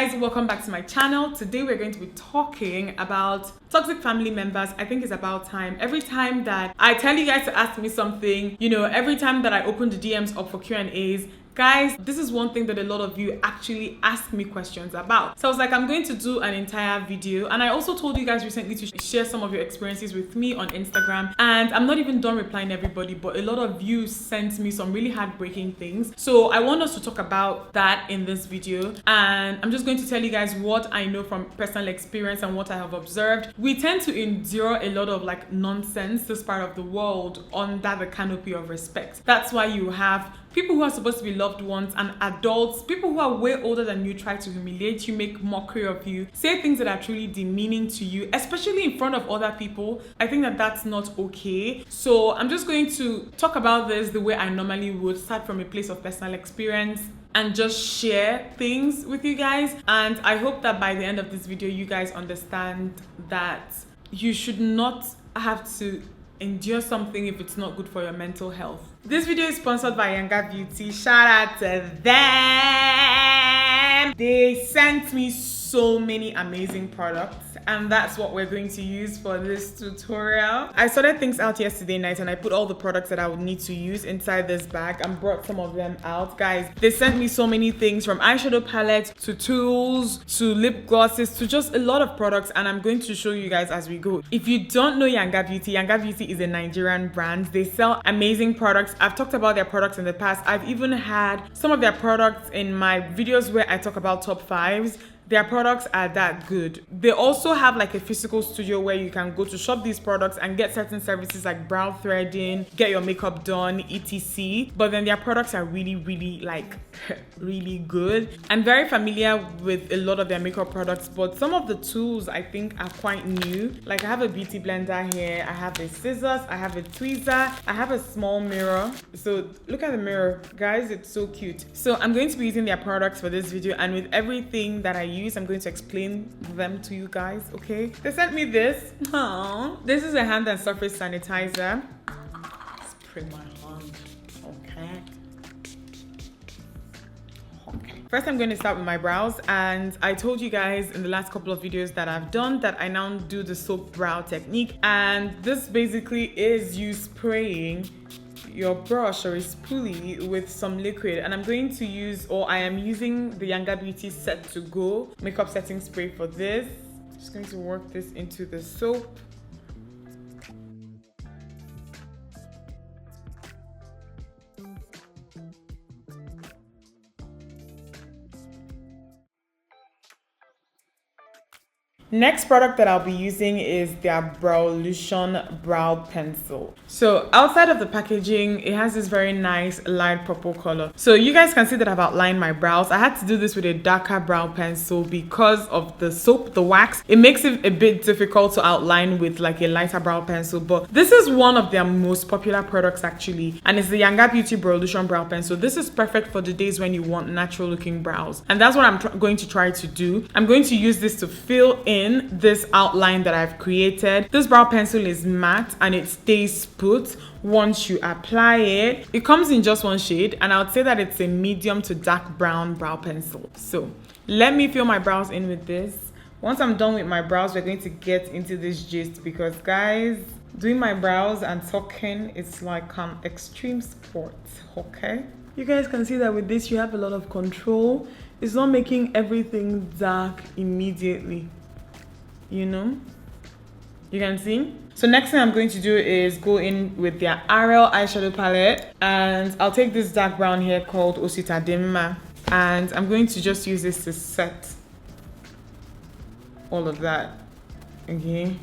guys, welcome back to my channel. Today we're going to be talking about toxic family members. I think it's about time. Every time that I tell you guys to ask me something, every time that I open the DMs up for Q&As, guys, this is one thing that a lot of you actually ask me questions about. So I was like, I'm going to do an entire video. And I also told you guys recently to share some of your experiences with me on Instagram. And I'm not even done replying everybody, but a lot of you sent me some really heartbreaking things. So I want us to talk about that in this video. And I'm just going to tell you guys what I know from personal experience and what I have observed. We tend to endure a lot of nonsense this part of the world under the canopy of respect. That's why you have people who are supposed to be loved ones and adults, people who are way older than you, try to humiliate you, make mockery of you, say things that are truly demeaning to you, especially in front of other people. I think that that's not okay. So I'm just going to talk about this the way I normally would, start from a place of personal experience and just share things with you guys. And I hope that by the end of this video, you guys understand that you should not have to endure something if it's not good for your mental health. This video is sponsored by Yanga Beauty. Shout out to them. They sent me so many amazing products, and that's what we're going to use for this tutorial. I sorted things out yesterday night and I put all the products that I would need to use inside this bag and brought some of them out. Guys, they sent me so many things, from eyeshadow palettes to tools to lip glosses to just a lot of products, and I'm going to show you guys as we go. If you don't know Yanga Beauty is a Nigerian brand. They sell amazing products. I've talked about their products in the past. I've even had some of their products in my videos where I talk about top 5s. Their products are that good. They also have a physical studio where you can go to shop these products and get certain services like brow threading, get your makeup done, etc. But then their products are really really good. I'm very familiar with a lot of their makeup products, but some of the tools I think are quite new. I have a beauty blender here, I have a scissors, I have a tweezer, I have a small mirror. So look at the mirror, guys, it's so cute. So I'm going to be using their products for this video, and with everything that I use, I'm going to explain them to you guys, okay? They sent me this. Aww. This is a hand and surface sanitizer. Spray my hand, okay? First, I'm going to start with my brows, and I told you guys in the last couple of videos that I've done that I now do the soap brow technique, and this basically is you spraying your brush or a spoolie with some liquid, and I'm going to use, or I am using, the Yanga Beauty Set to Go makeup setting spray for this. Just going to work this into the soap. Next product that I'll be using is their Browlution brow pencil. So outside of the packaging, it has this very nice light purple color. So you guys can see that I've outlined my brows. I had to do this with a darker brow pencil because of the soap, the wax. It makes it a bit difficult to outline with a lighter brow pencil, but this is one of their most popular products actually, and it's the Yanga Beauty Browlution brow pencil. This is perfect for the days when you want natural looking brows, and that's what I'm going to try to do. I'm going to use this to fill in this outline that I've created. This brow pencil is matte and it stays put once you apply it. It comes in just one shade, and I would say that it's a medium to dark brown brow pencil. So let me fill my brows in with this. Once I'm done with my brows, we're going to get into this gist, because guys, doing my brows and talking is like an extreme sport, okay? You guys can see that with this you have a lot of control. It's not making everything dark immediately. You can see. So next thing I'm going to do is go in with their Arielle eyeshadow palette, and I'll take this dark brown here called Ositadinma, and I'm going to just use this to set all of that. Okay,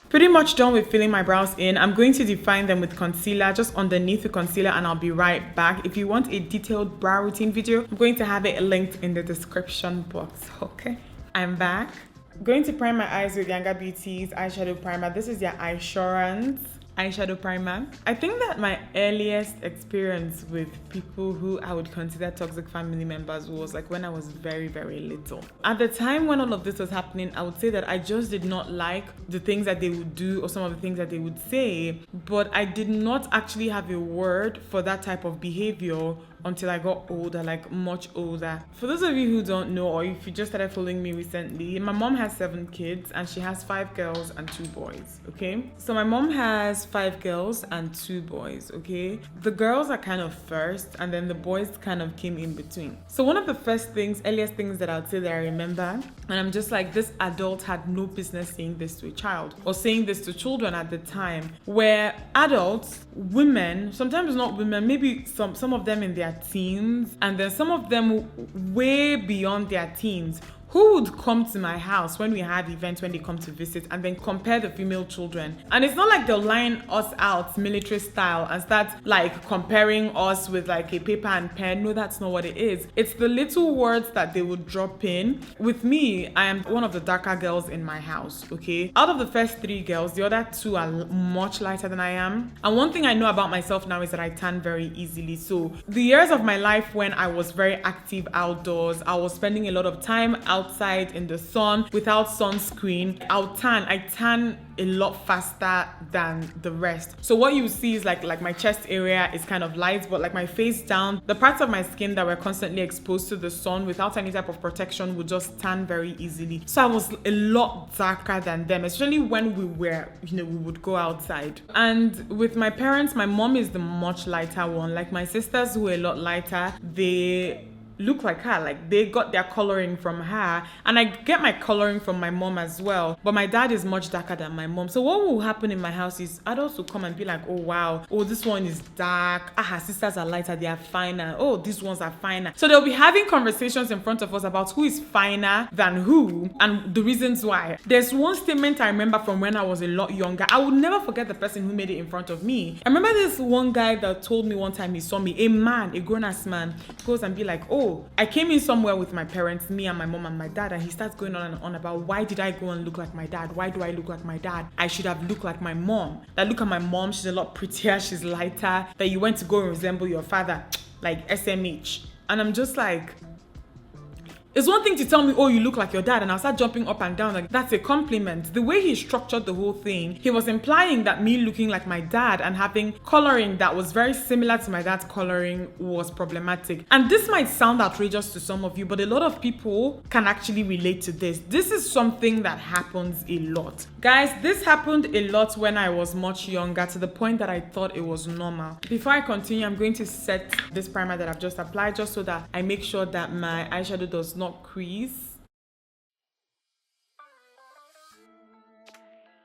pretty much done with filling my brows in. I'm going to define them with concealer just underneath the concealer, and I'll be right back. If you want a detailed brow routine video, I'm going to have it linked in the description box. Okay, I'm back. I'm going to prime my eyes with Yanga Beauty's eyeshadow primer. This is their Eyessurance eyeshadow primer. I think that my earliest experience with people who I would consider toxic family members was when I was very little. At the time when all of this was happening, I would say that I just did not like the things that they would do or some of the things that they would say, but I did not actually have a word for that type of behavior until I got older, like much older. For those of you who don't know, or if you just started following me recently, my mom has 7 kids and she has 5 girls and 2 boys, okay? So my mom has 5 girls and 2 boys, okay? The girls are kind of first and then the boys kind of came in between. So one of the earliest things that I would say that I remember, and I'm just like, this adult had no business saying this to a child or saying this to children at the time, where adults, women, sometimes not women, maybe some of them in their teens, and then some of them way beyond their teens, who would come to my house when we had events, when they come to visit, and then compare the female children. And it's not like they'll line us out military style and start like comparing us with like a paper and pen. No, that's not what it is. It's the little words that they would drop in. With me, I am one of the darker girls in my house, okay? Out of the first 3 girls, the other 2 are much lighter than I am. And one thing I know about myself now is that I tan very easily. So the years of my life when I was very active outdoors, I was spending a lot of time outside in the sun without sunscreen. I tan a lot faster than the rest. So what you see is like my chest area is kind of light, but like my face down, the parts of my skin that were constantly exposed to the sun without any type of protection would just tan very easily. So I was a lot darker than them, especially when we would go outside. And with my parents, my mom is the much lighter one. Like my sisters who are a lot lighter, they look like her, like they got their coloring from her, and I get my coloring from my mom as well, but my dad is much darker than my mom. So what will happen in my house is adults will come and be like, oh wow, oh this one is dark, her sisters are lighter, they are finer, oh these ones are finer. So they'll be having conversations in front of us about who is finer than who and the reasons why. There's one statement I remember from when I was a lot younger. I would never forget the person who made it in front of me. I remember this one guy that told me one time he saw me, a grown-ass man, goes and be like, oh, I came in somewhere with my parents, me and my mom and my dad, and he starts going on and on about why did I go and look like my dad? Why do I look like my dad? I should have looked like my mom. That look at my mom, she's a lot prettier, she's lighter, that you went to go and resemble your father, like SMH. And I'm just like, it's one thing to tell me, oh, you look like your dad, and I'll start jumping up and down like that's a compliment. The way he structured the whole thing, he was implying that me looking like my dad and having coloring that was very similar to my dad's coloring was problematic. And this might sound outrageous to some of you, but a lot of people can actually relate to this. This is something that happens a lot. Guys, this happened a lot when I was much younger, to the point that I thought it was normal. Before I continue, I'm going to set this primer that I've just applied just so that I make sure that my eyeshadow does not crease.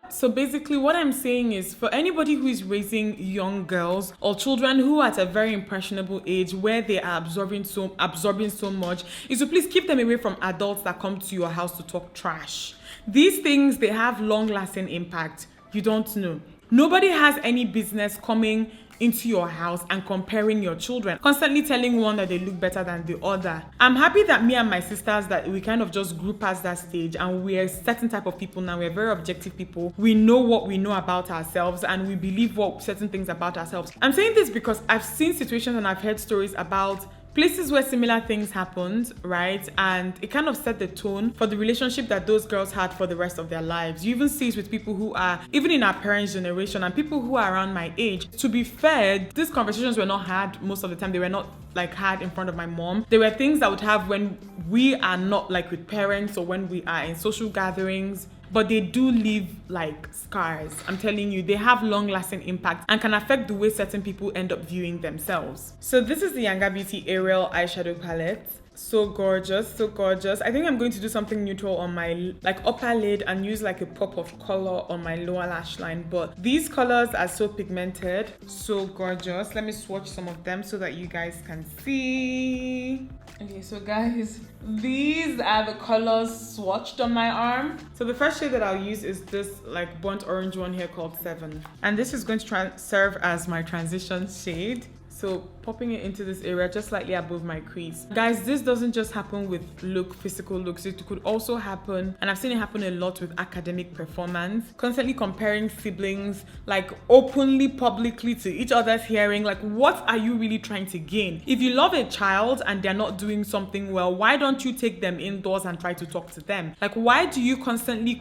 So basically what I'm saying is, for anybody who is raising young girls or children who are at a very impressionable age where they are absorbing so much, is to please keep them away from adults that come to your house to talk trash. These things, they have long-lasting impact. You don't know. Nobody has any business coming into your house and comparing your children, constantly telling one that they look better than the other. I'm happy that me and my sisters, that we kind of just grew past that stage and we're a certain type of people now. We're very objective people. We know what we know about ourselves and we believe certain things about ourselves. I'm saying this because I've seen situations and I've heard stories about places where similar things happened, right? And it kind of set the tone for the relationship that those girls had for the rest of their lives. You even see it with people who are even in our parents' generation and people who are around my age. To be fair, these conversations were not had most of the time. They were not like had in front of my mom. There were things I would have when we are not like with parents or when we are in social gatherings, but they do leave like scars. I'm telling you, they have long-lasting impact and can affect the way certain people end up viewing themselves. So this is the Yanga Beauty Arielle eyeshadow palette. So gorgeous, so gorgeous. I think I'm going to do something neutral on my like upper lid and use like a pop of color on my lower lash line. But these colors are so pigmented, so gorgeous. Let me swatch some of them so that you guys can see. Okay, so guys, these are the colors swatched on my arm. So the first shade that I'll use is this like burnt orange one here called 7. And this is going to serve as my transition shade. So popping it into this area just slightly above my crease. Guys, this doesn't just happen with physical looks. It could also happen, and I've seen it happen a lot with academic performance. Constantly comparing siblings, like openly, publicly to each other's hearing. Like, what are you really trying to gain? If you love a child and they're not doing something well, why don't you take them indoors and try to talk to them? Like, why do you constantly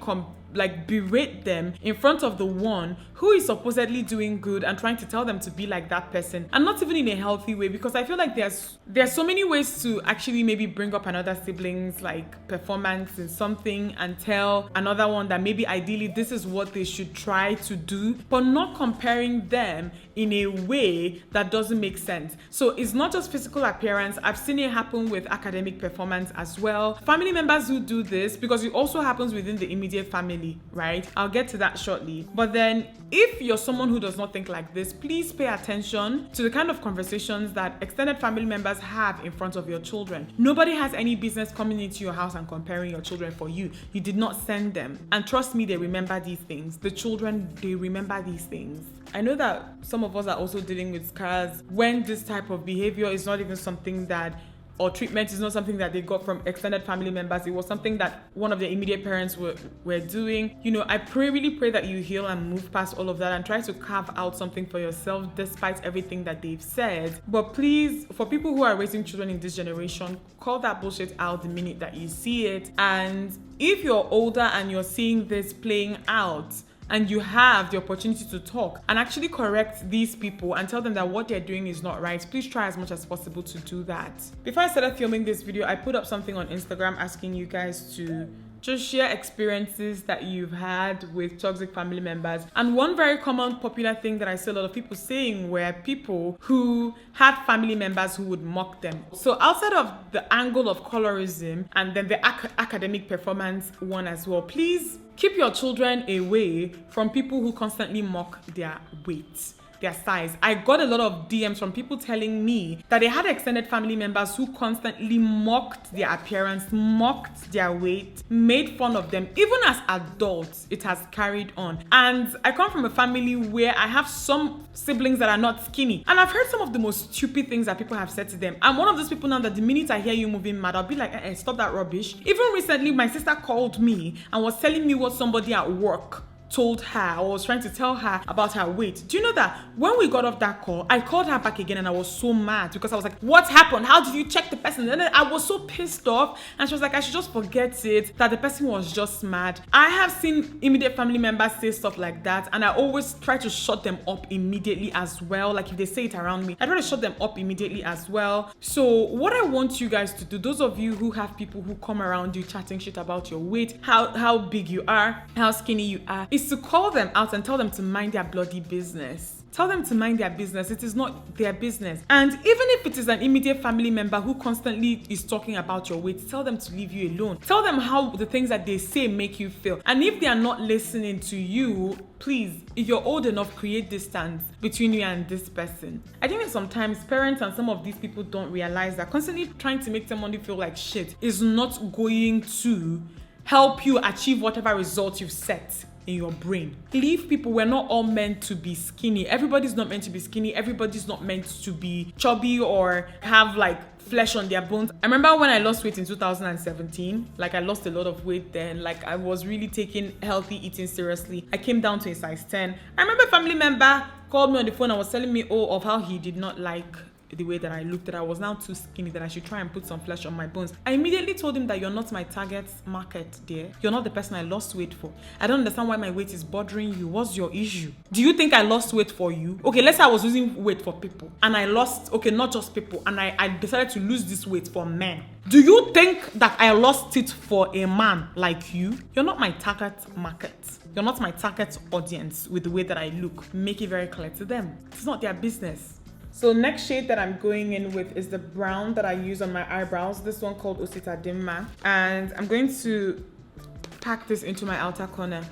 like berate them in front of the one who is supposedly doing good and trying to tell them to be like that person, and not even in a healthy way, because I feel like there's so many ways to actually maybe bring up another sibling's like performance in something and tell another one that maybe ideally this is what they should try to do, but not comparing them in a way that doesn't make sense. So it's not just physical appearance. I've seen it happen with academic performance as well. Family members who do this, because it also happens within the immediate family, right? I'll get to that shortly. But then if you're someone who does not think like this, please pay attention to the kind of conversations that extended family members have in front of your children. Nobody has any business coming into your house and comparing your children for you. You did not send them. And trust me, they remember these things. The children, they remember these things. I know that some of us are also dealing with scars when this type of behavior is not even something that, or treatment is not something that they got from extended family members. It was something that one of their immediate parents were doing. You know, I really pray that you heal and move past all of that and try to carve out something for yourself despite everything that they've said. But please, for people who are raising children in this generation, call that bullshit out the minute that you see it. And if you're older and you're seeing this playing out, and you have the opportunity to talk and actually correct these people and tell them that what they're doing is not right, please try as much as possible to do that. Before I started filming this video, I put up something on Instagram asking you guys to just share experiences that you've had with toxic family members. And one very common popular thing that I see a lot of people saying were people who had family members who would mock them. So outside of the angle of colorism and then the academic performance one as well, please keep your children away from people who constantly mock their weight, their size. I got a lot of DMs from people telling me that they had extended family members who constantly mocked their appearance, mocked their weight, made fun of them. Even as adults, it has carried on. And I come from a family where I have some siblings that are not skinny. And I've heard some of the most stupid things that people have said to them. I'm one of those people now that the minute I hear you moving mad, I'll be like, stop that rubbish. Even recently, my sister called me and was telling me what somebody at work told her or was trying to tell her about her weight. Do you know that when we got off that call, I called her back again and I was so mad because I was like, what happened? How did you check the person? And then I was so pissed off and she was like, I should just forget it, that the person was just mad. I have seen immediate family members say stuff like that and I always try to shut them up immediately as well. Like if they say it around me, I try to shut them up immediately as well. So what I want you guys to do, those of you who have people who come around you chatting shit about your weight, how big you are, how skinny you are, is to call them out and tell them to mind their bloody business. Tell them to mind their business. It is not their business. And even if it is an immediate family member who constantly is talking about your weight, tell them to leave you alone. Tell them how the things that they say make you feel. And if they are not listening to you, please, if you're old enough, create distance between you and this person. I think that sometimes parents and some of these people don't realize that constantly trying to make somebody feel like shit is not going to help you achieve whatever results you've set in your brain. Leave people. We're not all meant to be skinny. Everybody's not meant to be skinny. Everybody's not meant to be chubby or have like flesh on their bones. I remember when I lost weight in 2017, like I lost a lot of weight then, like I was really taking healthy eating seriously. I came down to a size 10. I remember a family member called me on the phone and was telling me of how he did not like the way that I looked, that I was now too skinny, that I should try and put some flesh on my bones. I immediately told him that you're not my target market, dear. You're not the person I lost weight for. I don't understand why my weight is bothering you. What's your issue? Do you think I lost weight for you? Okay, let's say I was losing weight for people and I lost, okay, not just people, and I decided to lose this weight for men. Do you think that I lost it for a man like you? You're not my target market. You're not my target audience with the way that I look. Make it very clear to them. It's not their business. So next shade that I'm going in with is the brown that I use on my eyebrows. This one called Ositadinma. And I'm going to pack this into my outer corner.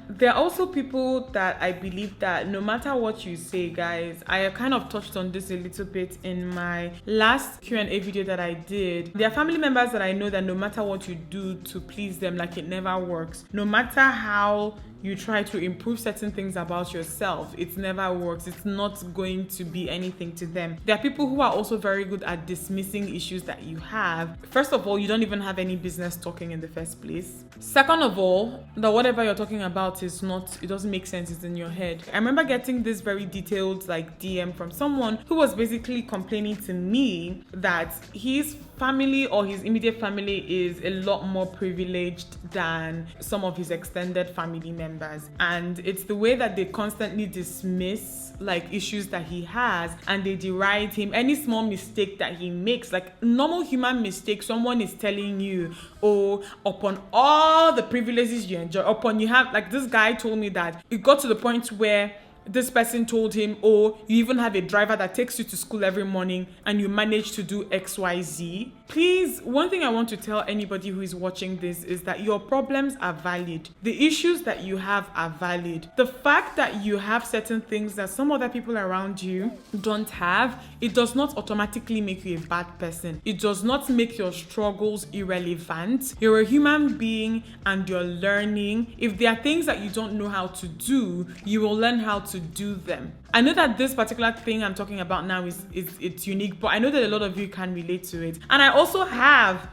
There are also people that I believe that no matter what you say, guys, I kind of touched on this a little bit in my last Q&A video that I did. There are family members that I know that no matter what you do to please them, like it never works. No matter how you try to improve certain things about yourself, it never works. It's not going to be anything to them. There are people who are also very good at dismissing issues that you have. First of all, you don't even have any business talking in the first place. Second of all, that whatever you're talking about is not, it doesn't make sense, it's in your head. I remember getting this very detailed like DM from someone who was basically complaining to me that his family or his immediate family is a lot more privileged than some of his extended family members, and it's the way that they constantly dismiss like issues that he has, and they deride him. Any small mistake that he makes, like normal human mistake, someone is telling you, oh, upon all the privileges you enjoy, upon you have, like this guy told me that it got to the point where this person told him, oh, you even have a driver that takes you to school every morning and you manage to do XYZ. Please, one thing I want to tell anybody who is watching this is that your problems are valid. The issues that you have are valid. The fact that you have certain things that some other people around you don't have, it does not automatically make you a bad person. It does not make your struggles irrelevant. You're a human being and you're learning. If there are things that you don't know how to do, you will learn how to do them. I know that this particular thing I'm talking about now is it's unique, but I know that a lot of you can relate to it. And I also have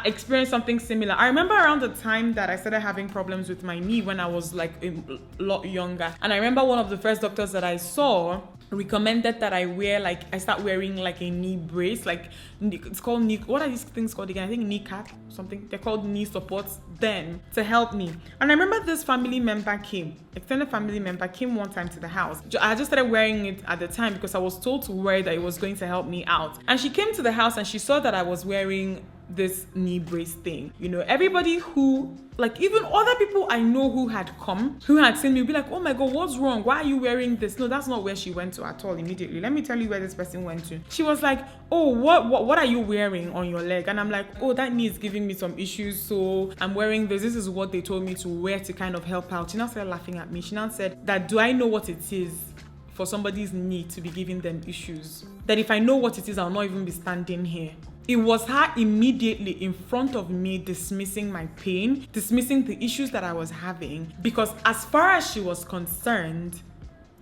experienced something similar. I remember around the time that I started having problems with my knee when I was like a lot younger. And I remember one of the first doctors that I saw recommended that I start wearing like a knee brace, like it's called knee, what are these things called again? I think kneecap, something. They're called knee supports then, to help me. And I remember this extended family member came one time to the house. I just started wearing it at the time because I was told to wear it, that it was going to help me out. And she came to the house and she saw that I was wearing this knee brace thing. You know, everybody who, like even other people I know who had seen me be like, oh my God, what's wrong? Why are you wearing this? No, that's not where she went to at all immediately. Let me tell you where this person went to. She was like, oh, what are you wearing on your leg? And I'm like, oh, that knee is giving me some issues, so I'm wearing this. This is what they told me to wear to kind of help out. She now started laughing at me. She now said that, do I know what it is for somebody's knee to be giving them issues? That if I know what it is, I'll not even be standing here. It was her immediately in front of me dismissing my pain, dismissing the issues that I was having, because as far as she was concerned,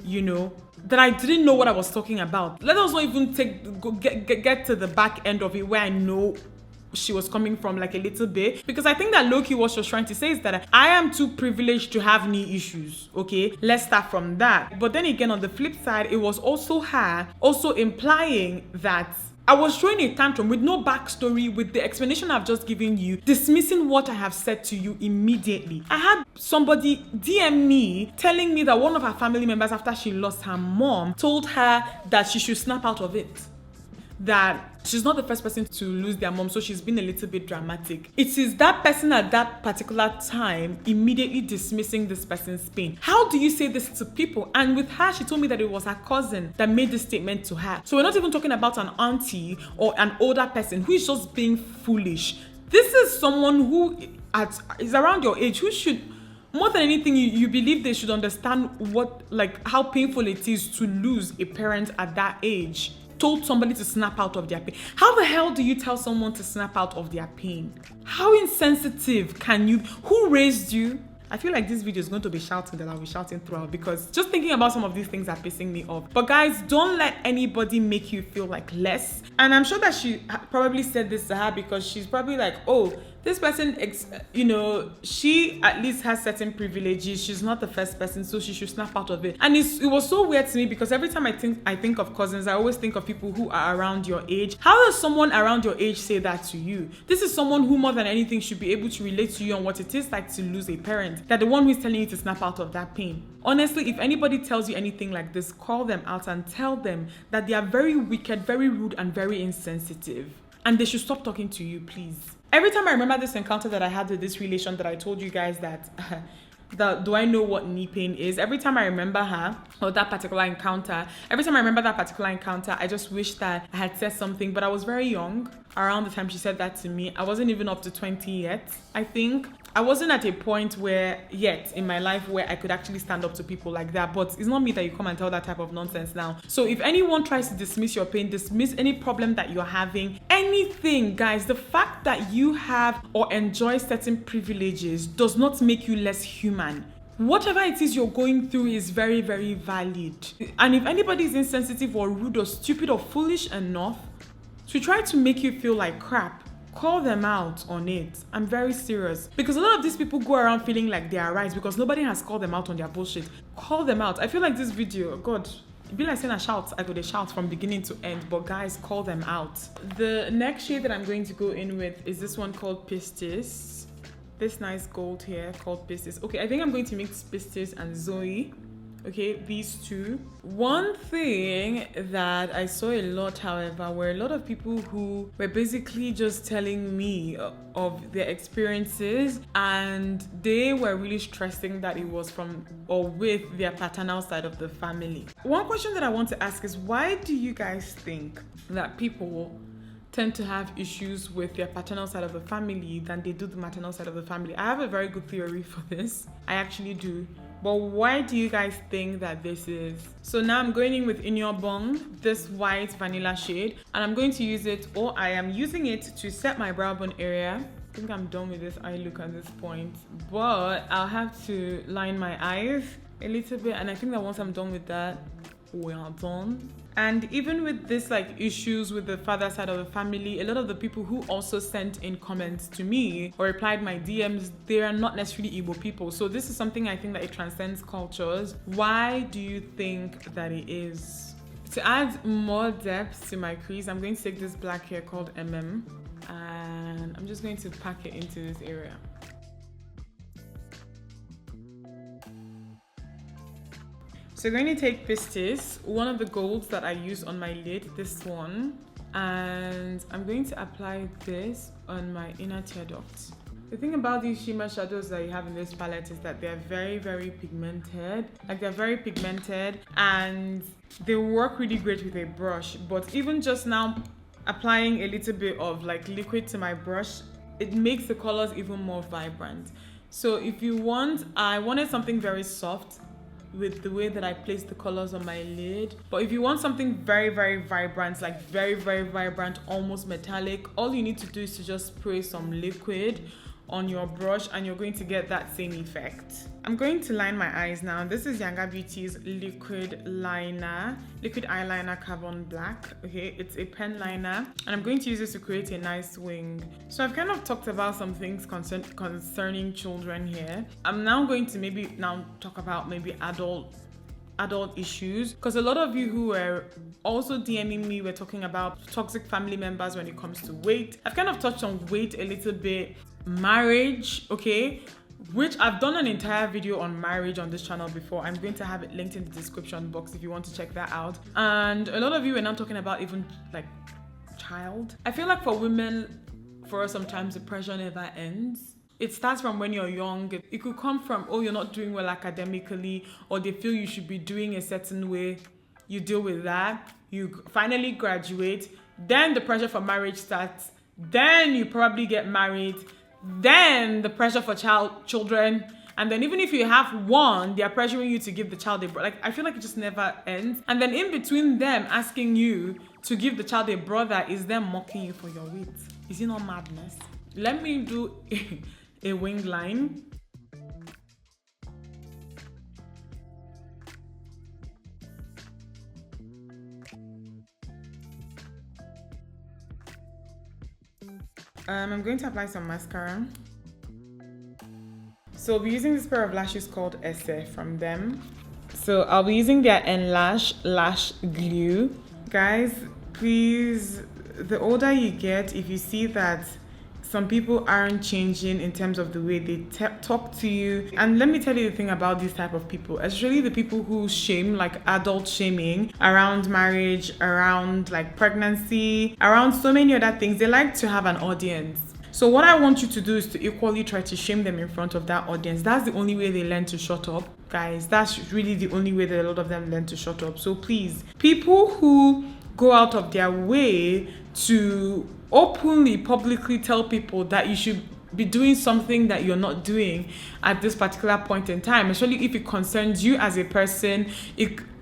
you know, that I didn't know what I was talking about. Let us not even get to the back end of it where I know she was coming from like a little bit, because I think that low-key what she was trying to say is that I am too privileged to have knee issues. Okay, let's start from that. But then again, on the flip side, it was also her also implying that I was throwing a tantrum with no backstory, with the explanation I've just given you, dismissing what I have said to you immediately. I had somebody DM me telling me that one of her family members, after she lost her mom, told her that she should snap out of it. That she's not the first person to lose their mom, so she's been a little bit dramatic. It is that person at that particular time immediately dismissing this person's pain. How do you say this to people? And with her, she told me that it was her cousin that made this statement to her. So we're not even talking about an auntie or an older person who is just being foolish. This is someone who is around your age, who should, more than anything, you believe they should understand how painful it is to lose a parent at that age. Told somebody to snap out of their pain. How the hell do you tell someone to snap out of their pain? How insensitive can you? Who raised you? I feel like this video is going to be shouting that I'll be shouting throughout, because just thinking about some of these things are pissing me off. But guys, don't let anybody make you feel like less. And I'm sure that she probably said this to her because she's probably like, oh, this person, she at least has certain privileges. She's not the first person, so she should snap out of it. And it was so weird to me because every time I think of cousins, I always think of people who are around your age. How does someone around your age say that to you? This is someone who more than anything should be able to relate to you on what it is like to lose a parent. That the one who is telling you to snap out of that pain. Honestly, if anybody tells you anything like this, call them out and tell them that they are very wicked, very rude, and very insensitive. And they should stop talking to you, please. Every time I remember this encounter that I had with this relation that I told you guys that do I know what knee pain is? Every time I remember her or that particular encounter, I just wish that I had said something, but I was very young around the time she said that to me. I wasn't even up to 20 yet, I think. I wasn't at a point yet in my life where I could actually stand up to people like that, but it's not me that you come and tell that type of nonsense now. So if anyone tries to dismiss your pain, dismiss any problem that you're having, anything, guys, the fact that you have or enjoy certain privileges does not make you less human. whatever it is you're going through is very, very valid. And if anybody is insensitive or rude or stupid or foolish enough to try to make you feel like crap, call them out on it. I'm very serious. Because a lot of these people go around feeling like they are right because nobody has called them out on their bullshit. Call them out. I feel like this video, God, it'd be like saying a shout. I could shout from beginning to end, but guys, call them out. The next shade that I'm going to go in with is this one called Pistis. This nice gold here called Pistis. Okay, I think I'm going to mix Pistis and Zoe. Okay, these two. One thing that I saw a lot, however, were a lot of people who were basically just telling me of their experiences, and they were really stressing that it was from or with their paternal side of the family. One question that I want to ask is, why do you guys think that people tend to have issues with their paternal side of the family than they do the maternal side of the family? I have a very good theory for this. I actually do. But why do you guys think that this is? So now I'm going in with Iniobong, this white vanilla shade, and I'm going to use it, or I am using it to set my brow bone area. I think I'm done with this eye look at this point, but I'll have to line my eyes a little bit, and I think that once I'm done with that, we are done. And even with this like issues with the father side of the family, a lot of the people who also sent in comments to me or replied my DMs, they are not necessarily Igbo people. So this is something I think that it transcends cultures. Why do you think that it is? To add more depth to my crease, I'm going to take this black here called Emem, and I'm just going to pack it into this area. So I'm going to take Pistis, one of the golds that I use on my lid, this one, and I'm going to apply this on my inner tear duct. The thing about these shimmer shadows that you have in this palette is that they're very, very pigmented. Like, they're very pigmented and they work really great with a brush. But even just now applying a little bit of like liquid to my brush, it makes the colors even more vibrant. So if you want, I wanted something very soft with the way that I place the colors on my lid. But if you want something very, very vibrant, like very, very vibrant, almost metallic, all you need to do is to just spray some liquid on your brush and you're going to get that same effect. I'm going to line my eyes now. This is Yanga Beauty's liquid eyeliner carbon black. Okay, it's a pen liner and I'm going to use this to create a nice wing. So I've kind of talked about some things concerning children here. I'm now going to talk about maybe adult issues, because a lot of you who were also DMing me were talking about toxic family members when it comes to weight. I've kind of touched on weight a little bit, marriage, okay, which I've done an entire video on marriage on this channel before. I'm going to have it linked in the description box if you want to check that out. And a lot of you are now talking about even like child. I feel like for women, for us sometimes the pressure never ends. It starts from when you're young. It could come from, oh, you're not doing well academically, or they feel you should be doing a certain way. You deal with that. You finally graduate. Then the pressure for marriage starts. Then you probably get married. Then the pressure for children. And then even if you have one, they're pressuring you to give the child a brother. Like, I feel like it just never ends. And then in between them asking you to give the child a brother is them mocking you for your weight. Is it not madness? Let me do a wing line. I'm going to apply some mascara. So I'll be using this pair of lashes called Esse from them. So I'll be using their Enlash Lash Glue. Guys, please, the older you get, if you see that some people aren't changing in terms of the way they talk to you. And let me tell you the thing about these type of people, especially the people who shame, like adult shaming around marriage, around like pregnancy, around so many other things. They like to have an audience. So what I want you to do is to equally try to shame them in front of that audience. That's the only way they learn to shut up, guys. That's really the only way that a lot of them learn to shut up. So please, people who go out of their way to openly, publicly tell people that you should be doing something that you're not doing at this particular point in time, especially if it concerns you as a person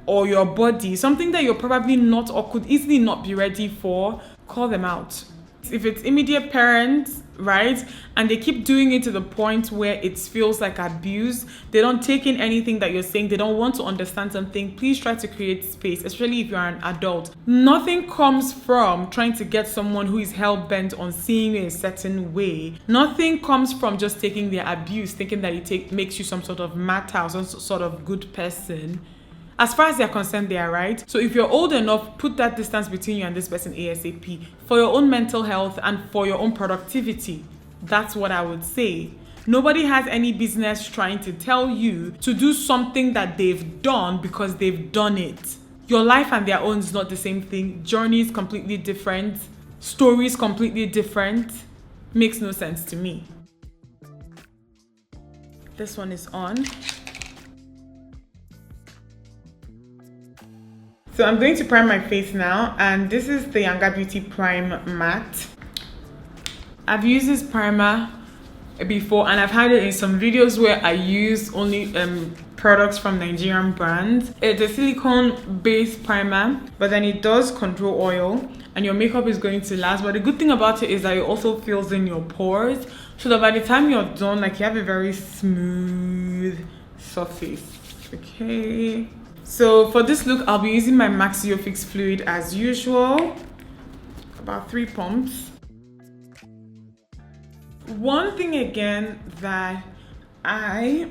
or your body, something that you're probably not or could easily not be ready for, call them out. If it's immediate parents, right, and they keep doing it to the point where it feels like abuse, they don't take in anything that you're saying, they don't want to understand something, please try to create space, especially if you're an adult. Nothing comes from trying to get someone who is hell-bent on seeing you a certain way. Nothing comes from just taking their abuse, thinking that it makes you some sort of martyr or some sort of good person. As far as they're concerned, they are right. So if you're old enough, put that distance between you and this person ASAP for your own mental health and for your own productivity. That's what I would say. Nobody has any business trying to tell you to do something that they've done because they've done it. Your life and their own is not the same thing. Journey is completely different. Stories completely different. Makes no sense to me. This one is on. So I'm going to prime my face now, and this is the Yanga Beauty Prime Matte. I've used this primer before, and I've had it in some videos where I use only products from Nigerian brands. It's a silicone-based primer, but then it does control oil, and your makeup is going to last. But the good thing about it is that it also fills in your pores, so that by the time you're done, like, you have a very smooth surface. Okay. So for this look, I'll be using my Maxio Fix Fluid as usual, about 3 pumps. One thing again that I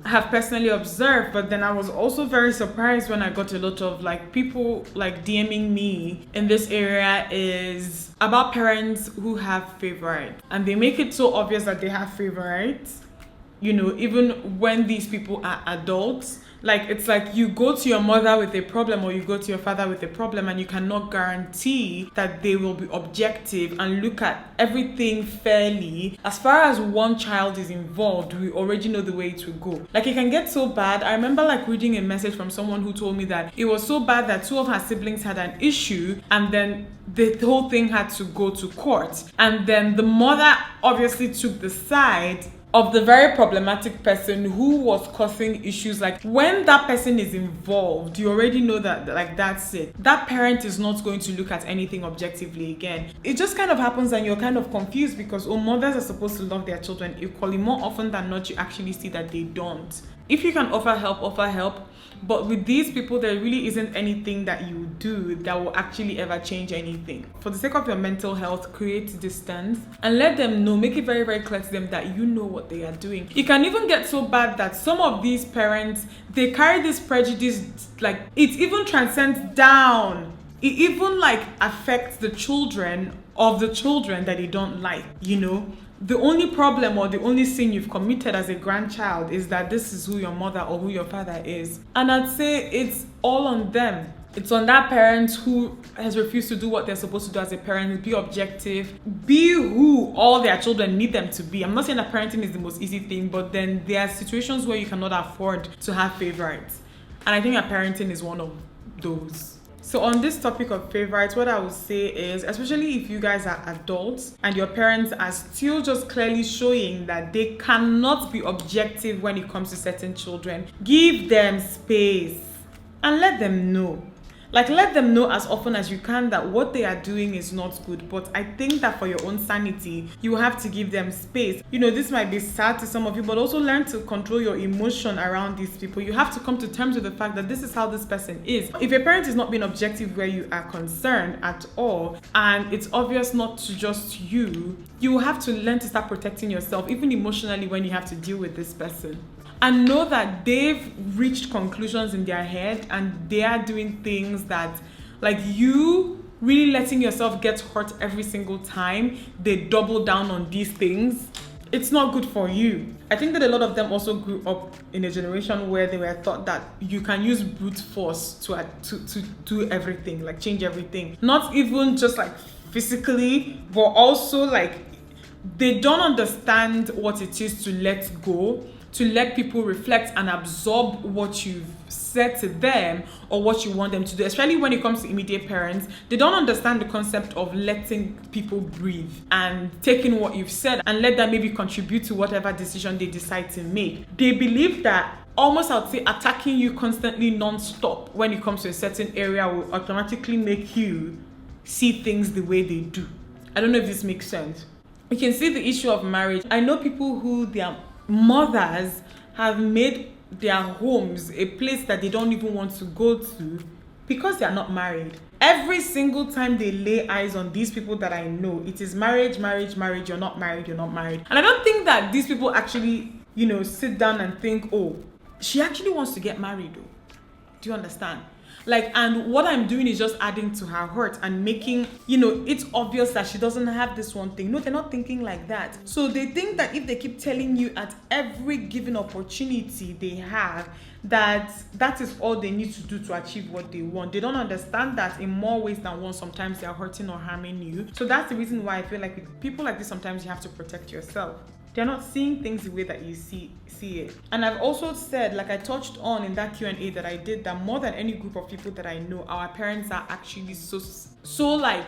have personally observed, but then I was also very surprised when I got a lot of people DMing me in this area, is about parents who have favorites, and they make it so obvious that they have favorites, you know, even when these people are adults. Like, it's like you go to your mother with a problem or you go to your father with a problem, and you cannot guarantee that they will be objective and look at everything fairly. As far as one child is involved, we already know the way it will go. Like, it can get so bad. I remember reading a message from someone who told me that it was so bad that 2 of her siblings had an issue, and then the whole thing had to go to court. And then the mother obviously took the side of the very problematic person who was causing issues. Like, when that person is involved, you already know that, that's it. That parent is not going to look at anything objectively again. It just kind of happens, and you're kind of confused because mothers are supposed to love their children equally. More often than not, you actually see that they don't. If you can offer help, offer help. But with these people, there really isn't anything that you do that will actually ever change anything. For the sake of your mental health, create distance and let them know, make it very, very clear to them that you know what they are doing. It can even get so bad that some of these parents, they carry this prejudice, it even transcends down. It even affects the children of the children that they don't like, you know. The only problem or the only sin you've committed as a grandchild is that this is who your mother or who your father is. And I'd say it's all on them. It's on that parent who has refused to do what they're supposed to do as a parent. Be objective. Be who all their children need them to be. I'm not saying that parenting is the most easy thing, but then there are situations where you cannot afford to have favorites. And I think that parenting is one of those. So on this topic of favorites, what I would say is, especially if you guys are adults and your parents are still just clearly showing that they cannot be objective when it comes to certain children, give them space and let them know. Let them know as often as you can that what they are doing is not good. But I think that for your own sanity, you have to give them space. You know, this might be sad to some of you, but also learn to control your emotion around these people. You have to come to terms with the fact that this is how this person is. If your parent is not being objective where you are concerned at all, and it's obvious not to just you, you have to learn to start protecting yourself, even emotionally, when you have to deal with this person. And know that they've reached conclusions in their head and they are doing things that, you really letting yourself get hurt every single time they double down on these things. It's not good for you. I think that a lot of them also grew up in a generation where they were taught that you can use brute force to do everything, change everything. Not even just physically, but also they don't understand what it is to let go, to let people reflect and absorb what you've said to them or what you want them to do. Especially when it comes to immediate parents, they don't understand the concept of letting people breathe and taking what you've said and let them maybe contribute to whatever decision they decide to make. They believe that almost, I would say, attacking you constantly non-stop when it comes to a certain area will automatically make you see things the way they do. I don't know if this makes sense. You can see the issue of marriage. I know people who their mothers have made their homes a place that they don't even want to go to because they are not married. Every single time they lay eyes on these people that I know, it is marriage, marriage, marriage. You're not married, you're not married. And I don't think that these people actually, sit down and think, oh, she actually wants to get married though. Do you understand? Like, and what I'm doing is just adding to her hurt and making, it's obvious that she doesn't have this one thing. No, they're not thinking like that. So they think that if they keep telling you at every given opportunity they have, that is all they need to do to achieve what they want. They don't understand that in more ways than one, sometimes they are hurting or harming you. So that's the reason why I feel like with people like this, sometimes you have to protect yourself. They're not seeing things the way that you see it. And I've also said, like I touched on in that Q&A that I did, that more than any group of people that I know, our parents are actually so like,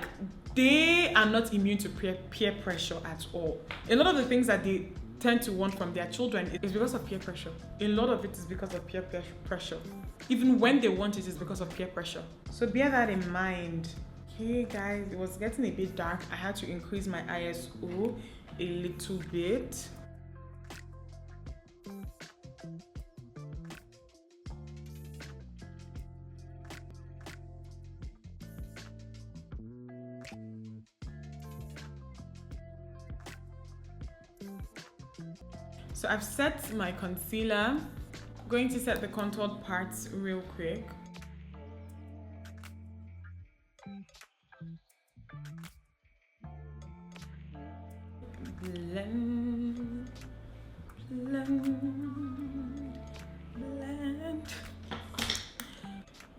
they are not immune to peer pressure at all. A lot of the things that they tend to want from their children is because of peer pressure. A lot of it is because of peer pressure. Even when they want it, is because of peer pressure. So bear that in mind. Okay guys, it was getting a bit dark. I had to increase my ISO a little bit. So I've set my concealer. I'm going to set the contoured parts real quick. Blend.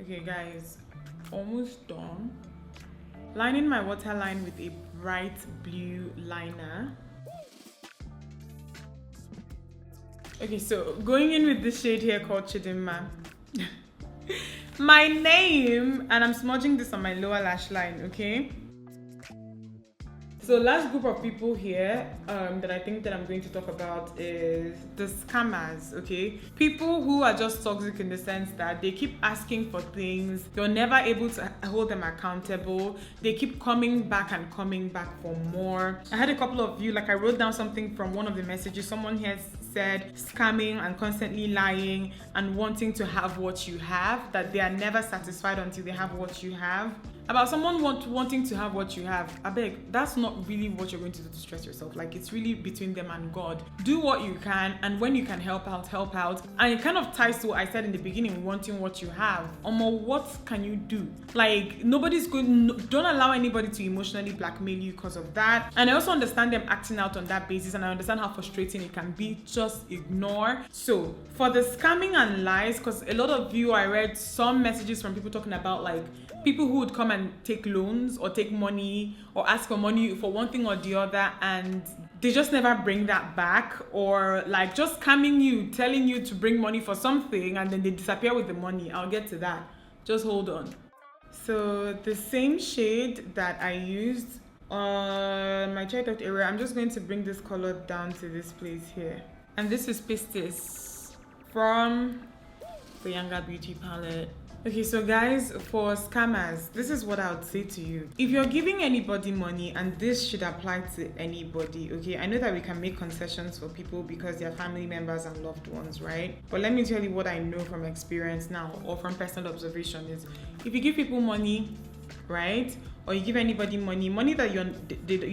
Okay guys, almost done. Lining my waterline with a bright blue liner. Okay, so going in with this shade here called Chidimma. My name, and I'm smudging this on my lower lash line, okay? So last group of people here that I think that I'm going to talk about is the scammers, okay? People who are just toxic in the sense that they keep asking for things, you're never able to hold them accountable, they keep coming back for more. I had a couple of you, like I wrote down something from one of the messages, someone here said scamming and constantly lying and wanting to have what you have, that they are never satisfied until they have what you have. About someone wanting to have what you have, I beg, that's not really what you're going to do to stress yourself. Like, it's really between them and God. Do what you can, and when you can help out. And it kind of ties to what I said in the beginning, wanting what you have. What can you do? Like, don't allow anybody to emotionally blackmail you because of that. And I also understand them acting out on that basis, and I understand how frustrating it can be. Just ignore. So for the scamming and lies, because a lot of you, I read some messages from people talking about like people who would come and take loans or take money or ask for money for one thing or the other, and they just never bring that back, or like just scamming you, telling you to bring money for something and then they disappear with the money. I'll get to that. Just hold on. So the same shade that I used on my checked area, I'm just going to bring this color down to this place here. And this is Pistis from the Yanga Beauty palette. Okay, so guys, for scammers, this is what I would say to you. If you're giving anybody money, and this should apply to anybody, okay? I know that we can make concessions for people because they're family members and loved ones, right? But let me tell you what I know from experience now, or from personal observation, is if you give people money, right? Or you give anybody money that you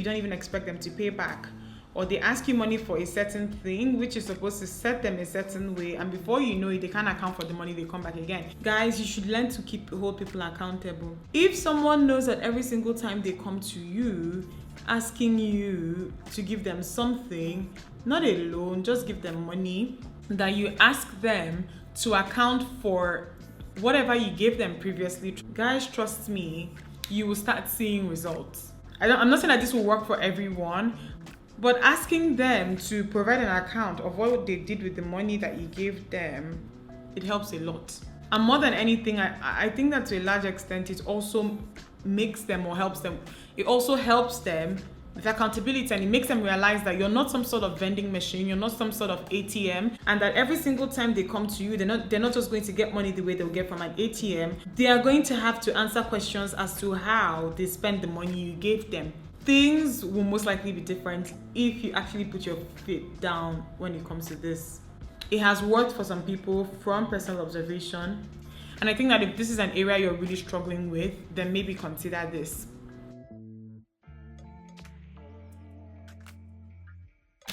don't even expect them to pay back, or they ask you money for a certain thing which is supposed to set them a certain way, and before you know it, they can't account for the money, they come back again. Guys, you should learn to hold people accountable. If someone knows that every single time they come to you asking you to give them something, not a loan, just give them money, that you ask them to account for whatever you gave them previously, guys, trust me, you will start seeing results. I'm not saying that this will work for everyone, but asking them to provide an account of what they did with the money that you gave them, it helps a lot. And more than anything, I think that to a large extent, it also makes them or helps them. It also helps them with accountability, and it makes them realize that you're not some sort of vending machine, you're not some sort of ATM, and that every single time they come to you, they're not just going to get money the way they'll get from an ATM. They are going to have to answer questions as to how they spend the money you gave them. things will most likely be different if you actually put your feet down when it comes to this. It has worked for some people from personal observation, and I think that if this is an area you're really struggling with, then maybe consider this.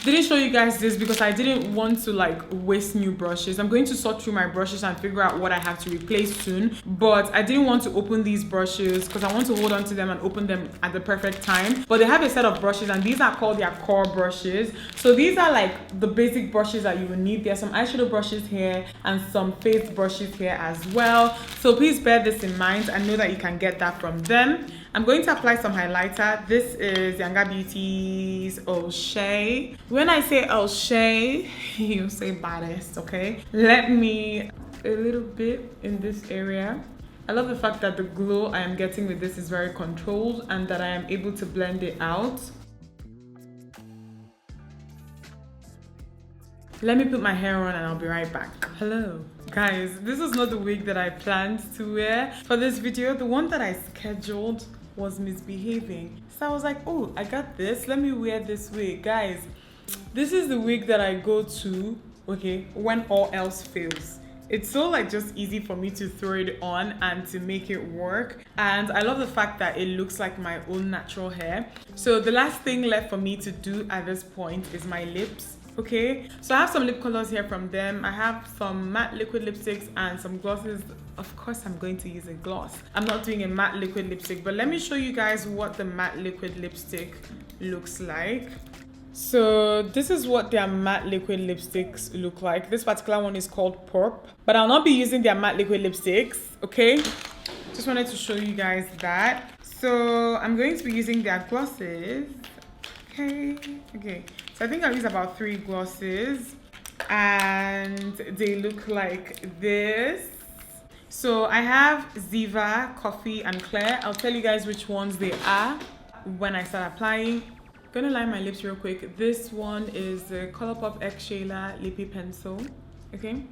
Didn't show you guys this because I didn't want to like waste new brushes. I'm going to sort through my brushes and figure out what I have to replace soon, but I didn't want to open these brushes because I want to hold on to them and open them at the perfect time. But they have a set of brushes, and these are called their core brushes. So these are like the basic brushes that you will need. There's some eyeshadow brushes here and some face brushes here as well, so please bear this in mind and know that you can get that from them. I'm going to apply some highlighter. This is Yanga Beauty's Oshay. When I say Oshay, you say baddest, okay? Let me a little bit in this area. I love the fact that the glow I am getting with this is very controlled and that I am able to blend it out. Let me put my hair on and I'll be right back. Hello. Guys, this is not the wig that I planned to wear for this video. The one that I scheduled was misbehaving. So I was like, oh, I got this. Let me wear this wig. Guys, this is the wig that I go to, okay, when all else fails. It's so like just easy for me to throw it on and to make it work. And I love the fact that it looks like my own natural hair. So the last thing left for me to do at this point is my lips. Okay, so I have some lip colors here from them. I have some matte liquid lipsticks and some glosses. Of course, I'm going to use a gloss. I'm not doing a matte liquid lipstick, but let me show you guys what the matte liquid lipstick looks like. So this is what their matte liquid lipsticks look like. This particular one is called Purp, but I'll not be using their matte liquid lipsticks, okay? Just wanted to show you guys that. So I'm going to be using their glosses. Okay. So I think I'll use about 3 glosses and they look like this. So I have Ziva, Coffee, and Claire. I'll tell you guys which ones they are when I start applying. I'm gonna line my lips real quick. This one is the Colourpop X Shayla Lippy Pencil, okay?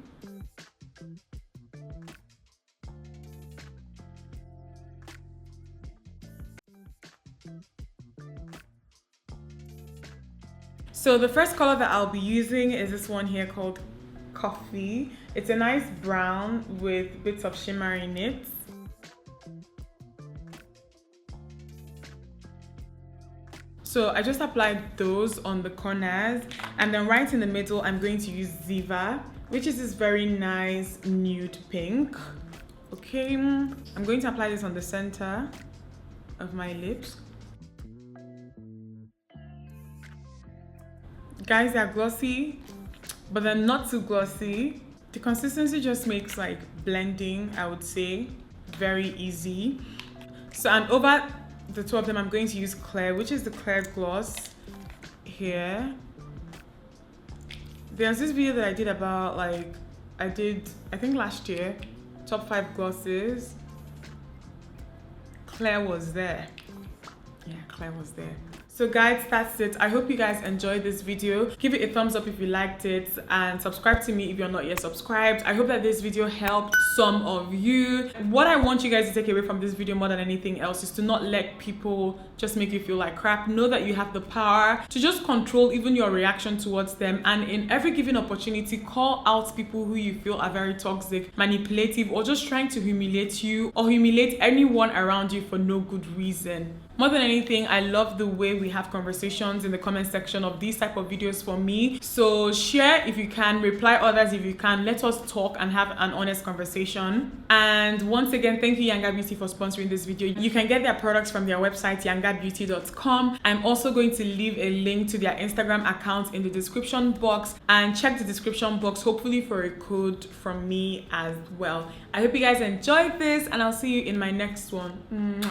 So the first color that I'll be using is this one here called Coffee. It's a nice brown with bits of shimmer in it. So I just applied those on the corners, and then right in the middle I'm going to use Ziva, which is this very nice nude pink. Okay, I'm going to apply this on the center of my lips. Guys, they're glossy, but they're not too glossy. The consistency just makes like blending, I would say, very easy. So, and over the two of them, I'm going to use Claire, which is the Claire gloss here. There's this video that I did about I think last year, top 5 glosses. Claire was there. Yeah, Claire was there. So guys, that's it. I hope you guys enjoyed this video. Give it a thumbs up if you liked it and subscribe to me if you're not yet subscribed. I hope that this video helped some of you. What I want you guys to take away from this video more than anything else is to not let people just make you feel like crap. Know that you have the power to just control even your reaction towards them, and in every given opportunity, call out people who you feel are very toxic, manipulative, or just trying to humiliate you or humiliate anyone around you for no good reason. More than anything, I love the way we have conversations in the comment section of these type of videos for me. So share if you can, reply others if you can. Let us talk and have an honest conversation. And once again, thank you Yanga Beauty for sponsoring this video. You can get their products from their website yangabeauty.com. I'm also going to leave a link to their Instagram account in the description box, and check the description box hopefully for a code from me as well. I hope you guys enjoyed this, and I'll see you in my next one.